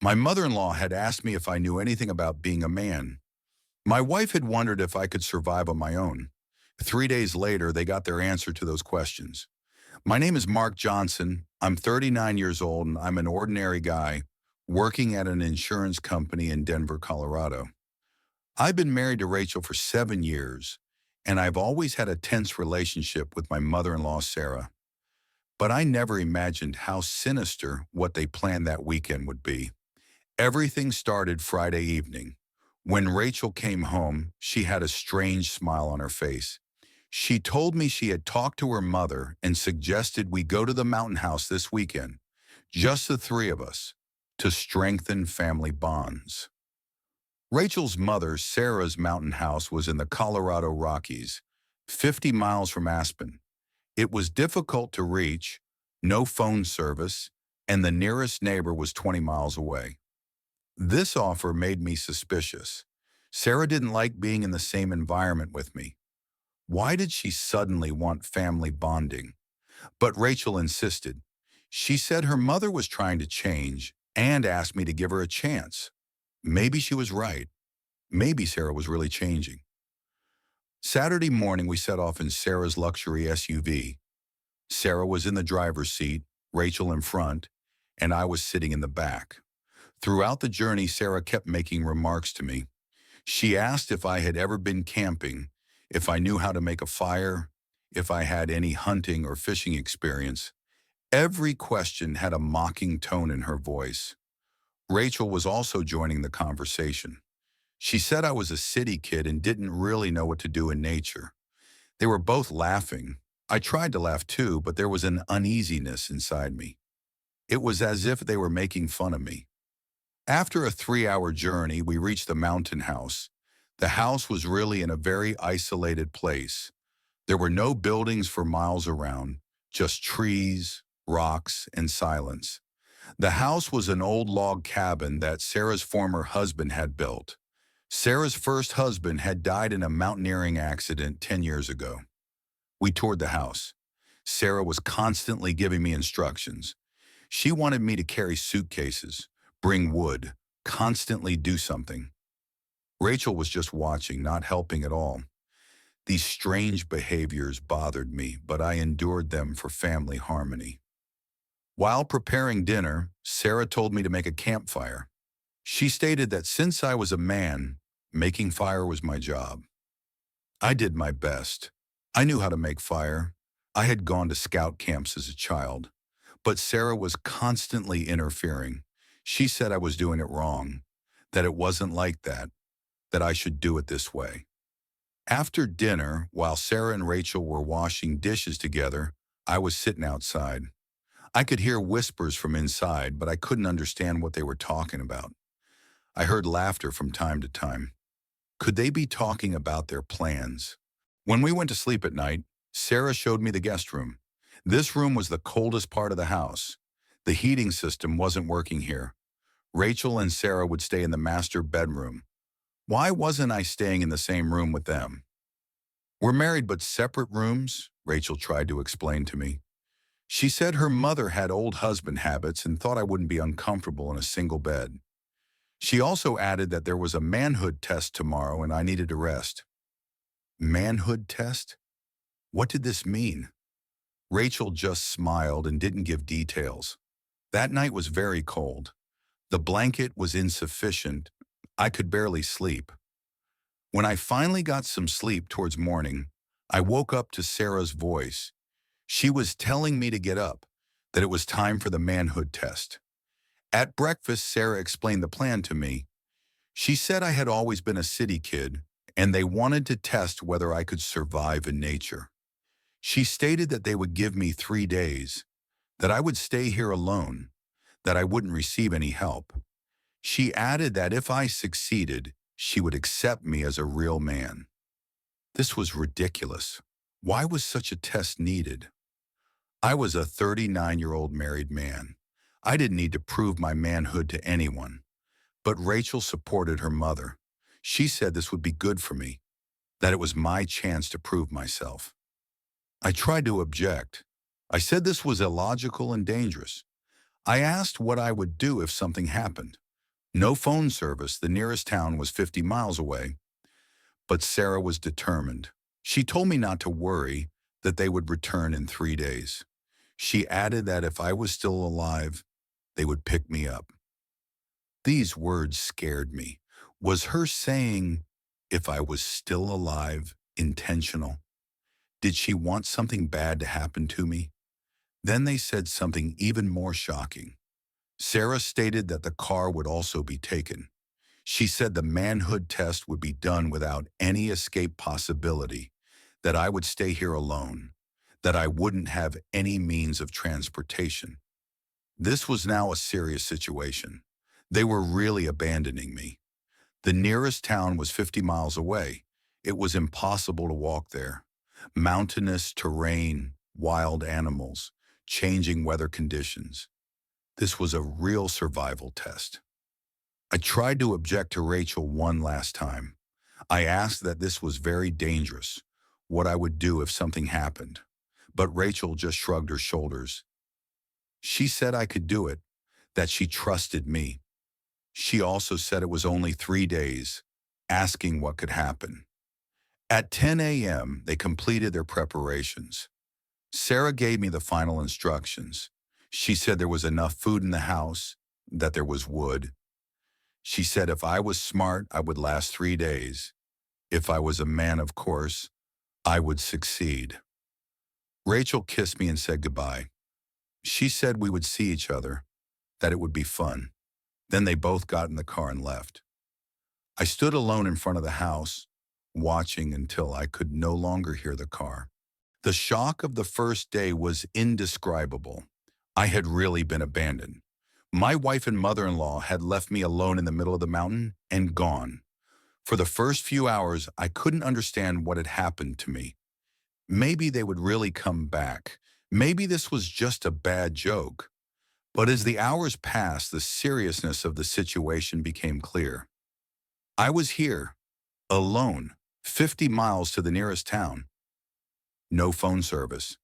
My mother-in-law had asked me if I knew anything about being a man. My wife had wondered if I could survive on my own. 3 days later, they got their answer to those questions. My name is Mark Johnson. I'm 39 years old, and I'm an ordinary guy working at an insurance company in Denver, Colorado. I've been married to Rachel for 7 years, and I've always had a tense relationship with my mother-in-law, Sarah. But I never imagined how sinister what they planned that weekend would be. Everything started Friday evening. When Rachel came home, she had a strange smile on her face. She told me she had talked to her mother and suggested we go to the mountain house this weekend, just the three of us, to strengthen family bonds. Rachel's mother, Sarah's mountain house, was in the Colorado Rockies, 50 miles from Aspen. It was difficult to reach, no phone service, and the nearest neighbor was 20 miles away. This offer made me suspicious. Sarah didn't like being in the same environment with me. Why did she suddenly want family bonding? But Rachel insisted. She said her mother was trying to change and asked me to give her a chance. Maybe she was right. Maybe Sarah was really changing. Saturday morning, we set off in Sarah's luxury SUV. Sarah was in the driver's seat, Rachel in front, and I was sitting in the back. Throughout the journey, Sarah kept making remarks to me. She asked if I had ever been camping, if I knew how to make a fire, if I had any hunting or fishing experience. Every question had a mocking tone in her voice. Rachel was also joining the conversation. She said I was a city kid and didn't really know what to do in nature. They were both laughing. I tried to laugh too, but there was an uneasiness inside me. It was as if they were making fun of me. After a 3-hour journey, we reached the mountain house. The house was really in a very isolated place. There were no buildings for miles around, just trees, rocks, and silence. The house was an old log cabin that Sarah's former husband had built. Sarah's first husband had died in a mountaineering accident 10 years ago. We toured the house. Sarah was constantly giving me instructions. She wanted me to carry suitcases, bring wood, constantly do something. Rachel was just watching, not helping at all. These strange behaviors bothered me, but I endured them for family harmony. While preparing dinner, Sarah told me to make a campfire. She stated that since I was a man, making fire was my job. I did my best. I knew how to make fire. I had gone to scout camps as a child. But Sarah was constantly interfering. She said I was doing it wrong, that it wasn't like that I should do it this way. After dinner, while Sarah and Rachel were washing dishes together, I was sitting outside. I could hear whispers from inside, but I couldn't understand what they were talking about. I heard laughter from time to time. Could they be talking about their plans? When we went to sleep at night, Sarah showed me the guest room. This room was the coldest part of the house. The heating system wasn't working here. Rachel and Sarah would stay in the master bedroom. Why wasn't I staying in the same room with them? We're married but separate rooms, Rachel tried to explain to me. She said her mother had old husband habits and thought I wouldn't be uncomfortable in a single bed. She also added that there was a manhood test tomorrow and I needed to rest. Manhood test? What did this mean? Rachel just smiled and didn't give details. That night was very cold. The blanket was insufficient. I could barely sleep. When I finally got some sleep towards morning, I woke up to Sarah's voice. She was telling me to get up, that it was time for the manhood test. At breakfast, Sarah explained the plan to me. She said I had always been a city kid, and they wanted to test whether I could survive in nature. She stated that they would give me 3 days, that I would stay here alone, that I wouldn't receive any help. She added that if I succeeded, she would accept me as a real man. This was ridiculous. Why was such a test needed? I was a 39-year-old married man. I didn't need to prove my manhood to anyone. But Rachel supported her mother. She said this would be good for me, that it was my chance to prove myself. I tried to object. I said this was illogical and dangerous. I asked what I would do if something happened. No phone service, the nearest town was 50 miles away, but Sarah was determined. She told me not to worry, that they would return in 3 days. She added that if I was still alive, they would pick me up. These words scared me. Was her saying, if I was still alive, intentional? Did she want something bad to happen to me? Then they said something even more shocking. Sarah stated that the car would also be taken. She said the manhood test would be done without any escape possibility, that I would stay here alone, that I wouldn't have any means of transportation. This was now a serious situation. They were really abandoning me. The nearest town was 50 miles away. It was impossible to walk there. Mountainous terrain, wild animals, changing weather conditions. This was a real survival test. I tried to object to Rachel one last time. I asked that this was very dangerous, what I would do if something happened. But Rachel just shrugged her shoulders. She said I could do it, that she trusted me. She also said it was only 3 days, asking what could happen. At 10 a.m., they completed their preparations. Sarah gave me the final instructions. She said there was enough food in the house, that there was wood. She said if I was smart, I would last 3 days. If I was a man, of course, I would succeed. Rachel kissed me and said goodbye. She said we would see each other, that it would be fun. Then they both got in the car and left. I stood alone in front of the house, watching until I could no longer hear the car. The shock of the first day was indescribable. I had really been abandoned. My wife and mother-in-law had left me alone in the middle of the mountain and gone. For the first few hours, I couldn't understand what had happened to me. Maybe they would really come back. Maybe this was just a bad joke. But as the hours passed, the seriousness of the situation became clear. I was here, alone, 50 miles to the nearest town. No phone service.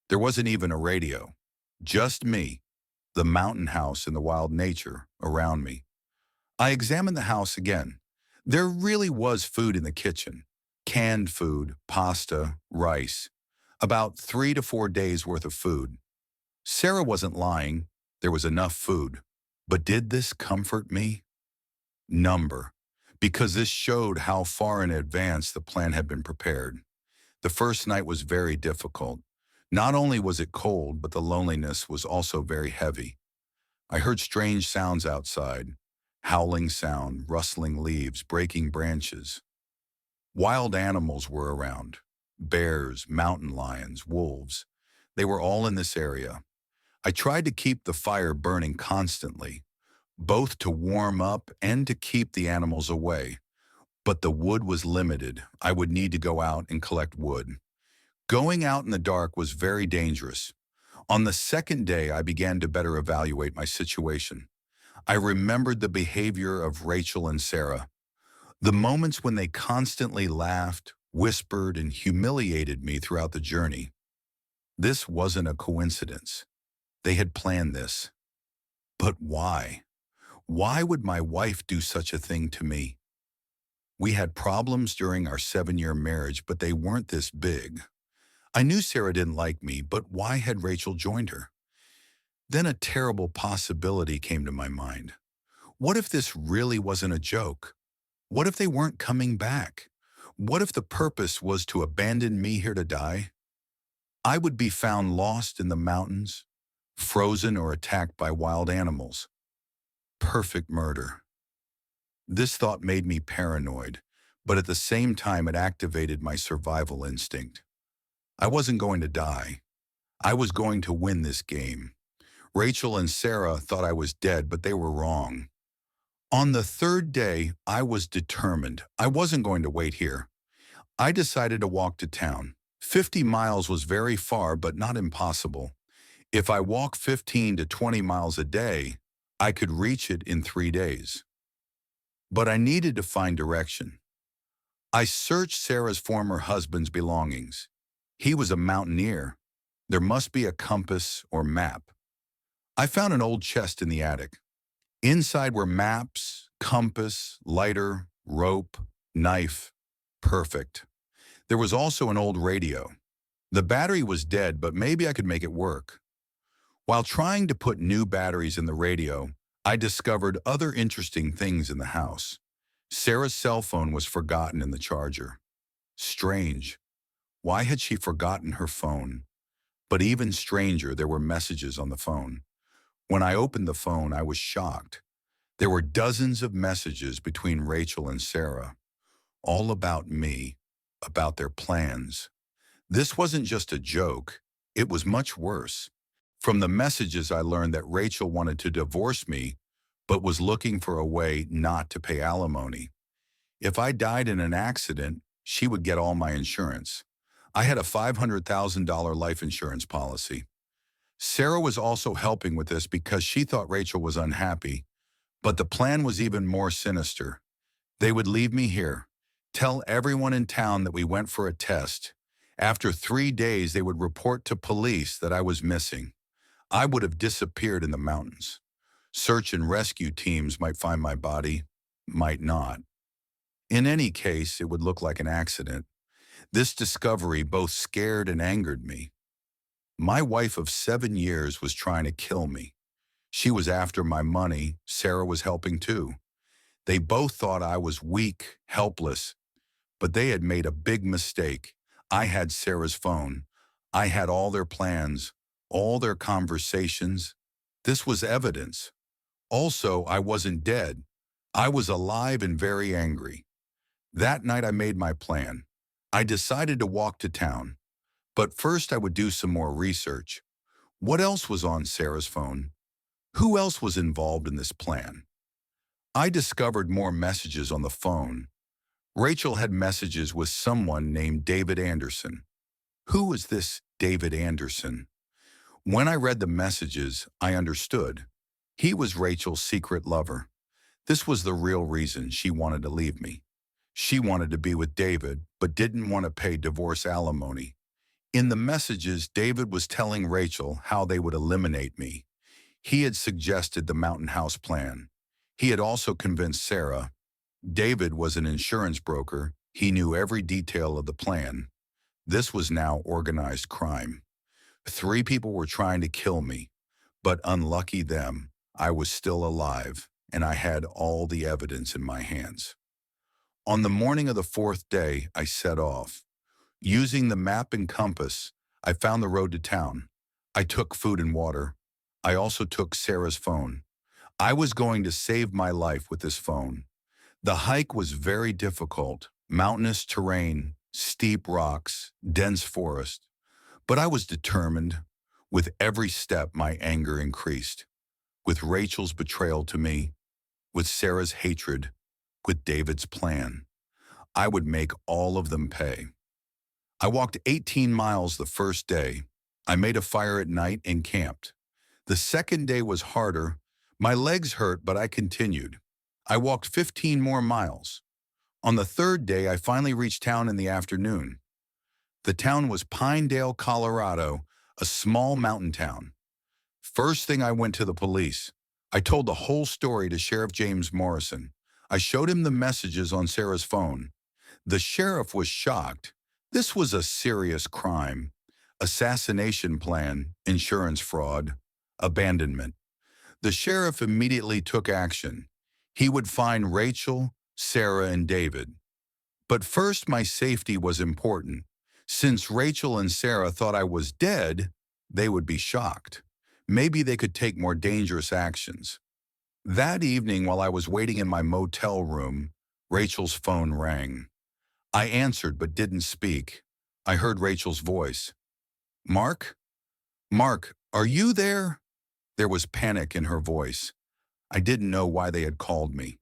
There wasn't even a radio. Just me, the mountain house and the wild nature around me. I examined the house again. There really was food in the kitchen. Canned food, pasta, rice. About 3 to 4 days worth of food. Sarah wasn't lying. There was enough food. But did this comfort me? Number. Because this showed how far in advance the plan had been prepared. The first night was very difficult. Not only was it cold, but the loneliness was also very heavy. I heard strange sounds outside. Howling sound, rustling leaves, breaking branches. Wild animals were around. Bears, mountain lions, wolves. They were all in this area. I tried to keep the fire burning constantly, both to warm up and to keep the animals away. But the wood was limited. I would need to go out and collect wood. Going out in the dark was very dangerous. On the second day, I began to better evaluate my situation. I remembered the behavior of Rachel and Sarah. The moments when they constantly laughed, whispered, and humiliated me throughout the journey. This wasn't a coincidence. They had planned this. But why? Why would my wife do such a thing to me? We had problems during our 7-year marriage, but they weren't this big. I knew Sarah didn't like me, but why had Rachel joined her? Then a terrible possibility came to my mind. What if this really wasn't a joke? What if they weren't coming back? What if the purpose was to abandon me here to die? I would be found lost in the mountains, frozen or attacked by wild animals. Perfect murder. This thought made me paranoid, but at the same time it activated my survival instinct. I wasn't going to die. I was going to win this game. Rachel and Sarah thought I was dead, but they were wrong. On the third day, I was determined. I wasn't going to wait here. I decided to walk to town. 50 miles was very far, but not impossible. If I walk 15 to 20 miles a day, I could reach it in 3 days. But I needed to find direction. I searched Sarah's former husband's belongings. He was a mountaineer. There must be a compass or map. I found an old chest in the attic. Inside were maps, Compass, lighter, rope, knife. Perfect. There was also an old radio. The battery was dead, but maybe I could make it work. While trying to put new batteries in the radio, I discovered other interesting things in the house. Sarah's cell phone was forgotten in the charger. Strange. Why had she forgotten her phone? But even stranger, there were messages on the phone. When I opened the phone, I was shocked. There were dozens of messages between Rachel and Sarah, all about me, about their plans. This wasn't just a joke, it was much worse. From the messages, I learned that Rachel wanted to divorce me, but was looking for a way not to pay alimony. If I died in an accident, she would get all my insurance. I had a $500,000 life insurance policy. Sarah was also helping with this because she thought Rachel was unhappy, but the plan was even more sinister. They would leave me here, tell everyone in town that we went for a test. After 3 days, they would report to police that I was missing. I would have disappeared in the mountains. Search and rescue teams might find my body, might not. In any case, it would look like an accident. This discovery both scared and angered me. My wife of 7 years was trying to kill me. She was after my money. Sarah was helping too. They both thought I was weak, helpless, but they had made a big mistake. I had Sarah's phone. I had all their plans, all their conversations. This was evidence. Also, I wasn't dead. I was alive and very angry. That night I made my plan. I decided to walk to town. But first I would do some more research. What else was on Sarah's phone? Who else was involved in this plan? I discovered more messages on the phone. Rachel had messages with someone named David Anderson. Who was this David Anderson? When I read the messages, I understood. He was Rachel's secret lover. This was the real reason she wanted to leave me. She wanted to be with David, but didn't want to pay divorce alimony. In the messages, David was telling Rachel how they would eliminate me. He had suggested the mountain house plan. He had also convinced Sarah. David was an insurance broker. He knew every detail of the plan. This was now organized crime. 3 people were trying to kill me, but unlucky them, I was still alive, and I had all the evidence in my hands. On the morning of the 4th day, I set off. Using the map and compass, I found the road to town. I took food and water. I also took Sarah's phone. I was going to save my life with this phone. The hike was very difficult, mountainous terrain, steep rocks, dense forest. But I was determined. With every step, my anger increased. With Rachel's betrayal to me, with Sarah's hatred, with David's plan. I would make all of them pay. I walked 18 miles the first day. I made a fire at night and camped. The second day was harder. My legs hurt, but I continued. I walked 15 more miles. On the 3rd day, I finally reached town in the afternoon. The town was Pinedale, Colorado, a small mountain town. First thing, I went to the police. I told the whole story to Sheriff James Morrison. I showed him the messages on Sarah's phone. The sheriff was shocked. This was a serious crime. Assassination plan, insurance fraud, abandonment. The sheriff immediately took action. He would find Rachel, Sarah, and David. But first, my safety was important. Since Rachel and Sarah thought I was dead, they would be shocked. Maybe they could take more dangerous actions. That evening, while I was waiting in my motel room, Rachel's phone rang. I answered but didn't speak. I heard Rachel's voice. "Mark? Mark, are you there?" There was panic in her voice. I didn't know why they had called me.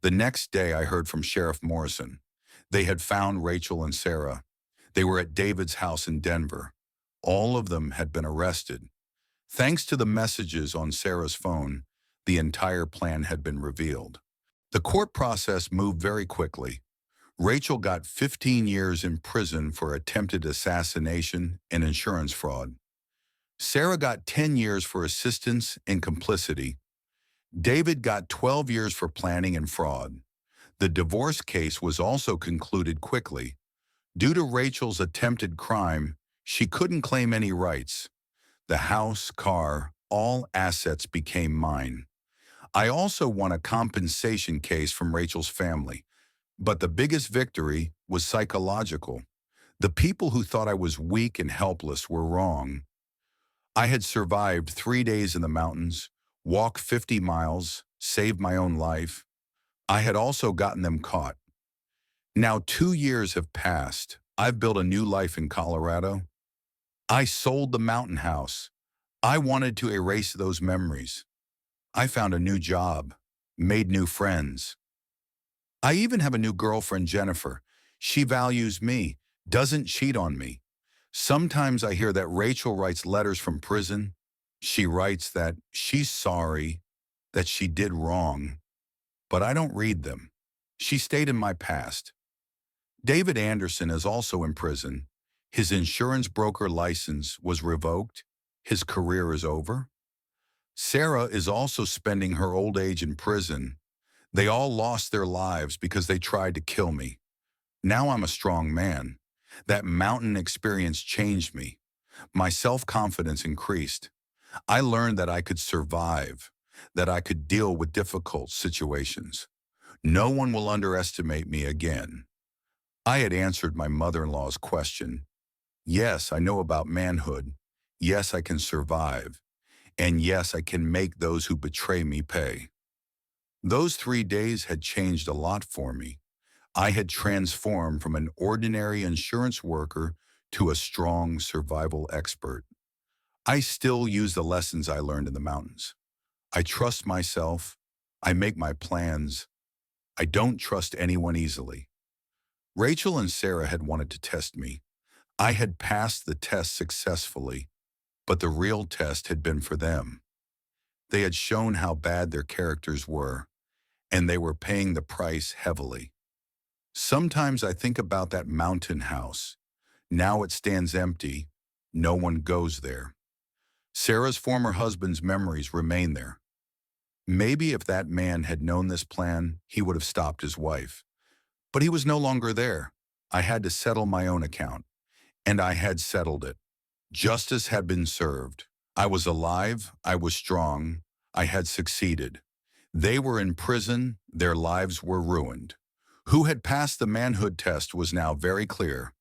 The next day, I heard from Sheriff Morrison. They had found Rachel and Sarah. They were at David's house in Denver. All of them had been arrested. Thanks to the messages on Sarah's phone, the entire plan had been revealed. The court process moved very quickly. Rachel got 15 years in prison for attempted assassination and insurance fraud. Sarah got 10 years for assistance and complicity. David got 12 years for planning and fraud. The divorce case was also concluded quickly. Due to Rachel's attempted crime, she couldn't claim any rights. The house, car, all assets became mine. I also won a compensation case from Rachel's family. But the biggest victory was psychological. The people who thought I was weak and helpless were wrong. I had survived 3 days in the mountains, walked 50 miles, saved my own life. I had also gotten them caught. Now 2 years have passed. I've built a new life in Colorado. I sold the mountain house. I wanted to erase those memories. I found a new job, made new friends. I even have a new girlfriend, Jennifer. She values me, doesn't cheat on me. Sometimes I hear that Rachel writes letters from prison. She writes that she's sorry, that she did wrong, but I don't read them. She stayed in my past. David Anderson is also in prison. His insurance broker license was revoked. His career is over. Sarah is also spending her old age in prison. They all lost their lives because they tried to kill me. Now I'm a strong man. That mountain experience changed me. My self-confidence increased. I learned that I could survive, that I could deal with difficult situations. No one will underestimate me again. I had answered my mother-in-law's question. Yes, I know about manhood. Yes, I can survive. And yes, I can make those who betray me pay. Those 3 days had changed a lot for me. I had transformed from an ordinary insurance worker to a strong survival expert. I still use the lessons I learned in the mountains. I trust myself. I make my plans. I don't trust anyone easily. Rachel and Sarah had wanted to test me. I had passed the test successfully, but the real test had been for them. They had shown how bad their characters were, and they were paying the price heavily. Sometimes I think about that mountain house. Now it stands empty. No one goes there. Sarah's former husband's memories remain there. Maybe if that man had known this plan, he would have stopped his wife. But he was no longer there. I had to settle my own account, and I had settled it. Justice had been served. I was alive. I was strong. I had succeeded. They were in prison. Their lives were ruined. Who had passed the manhood test was now very clear.